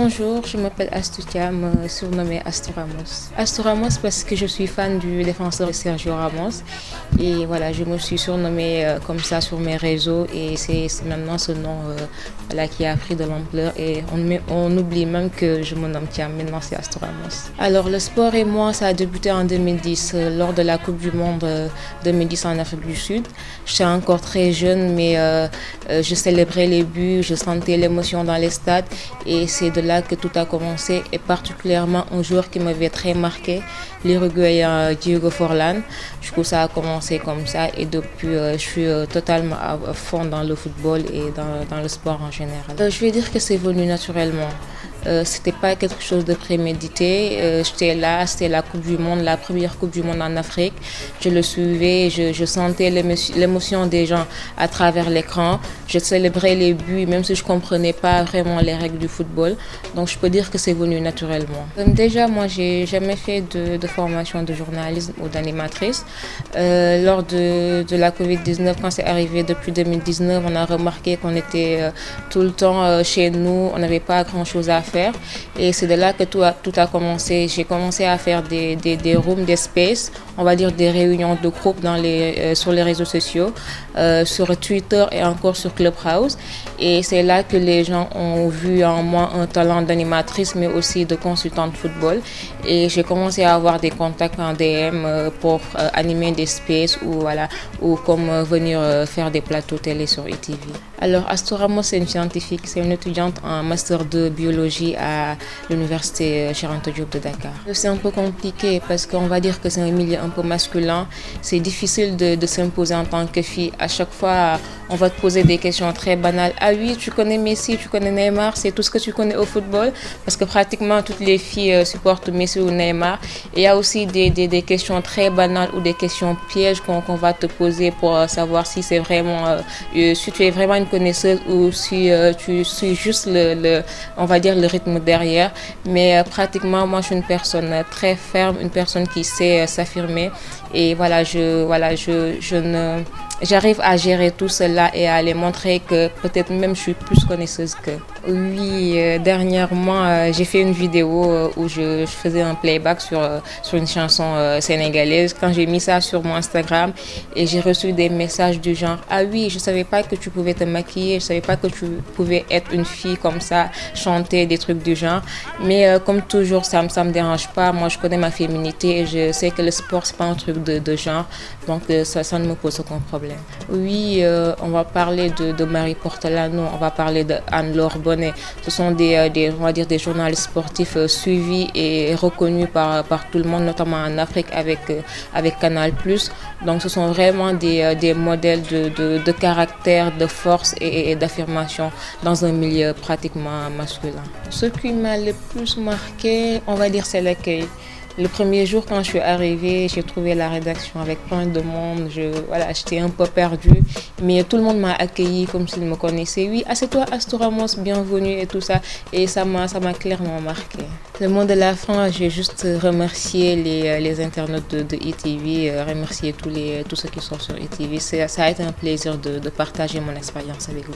Bonjour, je m'appelle Astou Thiam, surnommée Astou Ramos. Astou Ramos parce que je suis fan du défenseur Sergio Ramos et voilà, je me suis surnommée comme ça sur mes réseaux et c'est maintenant ce nom voilà, qui a pris de l'ampleur et on oublie même que je me nomme Thiam, maintenant c'est Astou Ramos. Alors le sport et moi, ça a débuté en 2010 lors de la Coupe du Monde 2010 en Afrique du Sud. J'étais encore très jeune mais je célébrais les buts, je sentais l'émotion dans les stades et c'est de là que tout a commencé et particulièrement un joueur qui m'avait très marqué, l'Uruguayen Diego Forlán. Du coup, ça a commencé comme ça et depuis, je suis totalement à fond dans le football et dans le sport en général. Je vais dire que c'est venu naturellement. C'était pas quelque chose de prémédité. J'étais là, c'était la Coupe du Monde, la première Coupe du Monde en Afrique. Je le suivais, je sentais l'émotion des gens à travers l'écran. Je célébrais les buts, même si je comprenais pas vraiment les règles du football. Donc je peux dire que c'est venu naturellement. Déjà, moi, j'ai jamais fait de formation de journalisme ou d'animatrice. Lors de la Covid-19, quand c'est arrivé depuis 2019, on a remarqué qu'on était tout le temps chez nous, on n'avait pas grand-chose à faire. Et c'est de là que tout a commencé. J'ai commencé à faire des rooms, des spaces, on va dire des réunions de groupe sur les réseaux sociaux, sur Twitter et encore sur Clubhouse. Et c'est là que les gens ont vu en moi un talent d'animatrice, mais aussi de consultante de football. Et j'ai commencé à avoir des contacts en DM pour animer des spaces ou comme venir faire des plateaux télé sur ETV. Alors, Astou Ramos, c'est une scientifique, c'est une étudiante en master de biologie à l'université Cheikh Anta Diop de Dakar. C'est un peu compliqué parce qu'on va dire que c'est un milieu un peu masculin. C'est difficile de s'imposer en tant que fille. À chaque fois, on va te poser des questions très banales. Ah oui, tu connais Messi, tu connais Neymar, c'est tout ce que tu connais au football. Parce que pratiquement toutes les filles supportent Messi ou Neymar. Et il y a aussi des questions très banales ou des questions pièges qu'on va te poser pour savoir si c'est vraiment, si tu es vraiment une connaisseuse ou si tu suis juste on va dire le rythme derrière. Mais pratiquement, moi, je suis une personne très ferme, une personne qui sait s'affirmer. Et voilà, j'arrive à gérer tout cela et à les montrer que peut-être même je suis plus connaisseuse qu'eux. Oui, dernièrement, j'ai fait une vidéo où je faisais un playback sur une chanson sénégalaise. Quand j'ai mis ça sur mon Instagram et j'ai reçu des messages du genre « Ah oui, je savais pas que tu pouvais te maquiller, je savais pas que tu pouvais être une fille comme ça, chanter des trucs du genre. » Mais comme toujours, ça me dérange pas. Moi, je connais ma féminité et je sais que le sport, c'est pas un truc de genre. Donc, ça ne me pose aucun problème. Oui, on va parler de Marie Portelano, on va parler de Anne-Laure Bonnet. Ce sont on va dire des journalistes sportifs suivis et reconnus par tout le monde, notamment en Afrique avec Canal+. Donc, ce sont vraiment des modèles de caractère, de force et d'affirmation dans un milieu pratiquement masculin. Ce qui m'a le plus marqué, on va dire, c'est l'accueil. Le premier jour, quand je suis arrivée, j'ai trouvé la rédaction avec plein de monde. J'étais un peu perdue, mais tout le monde m'a accueillie comme s'ils me connaissaient. Oui, c'est toi, Astou Ramos, bienvenue et tout ça. Et ça m'a clairement marqué. Le mot de la fin, je vais juste remercier les internautes de ETV, remercier tous ceux qui sont sur ETV. Ça a été un plaisir de partager mon expérience avec vous.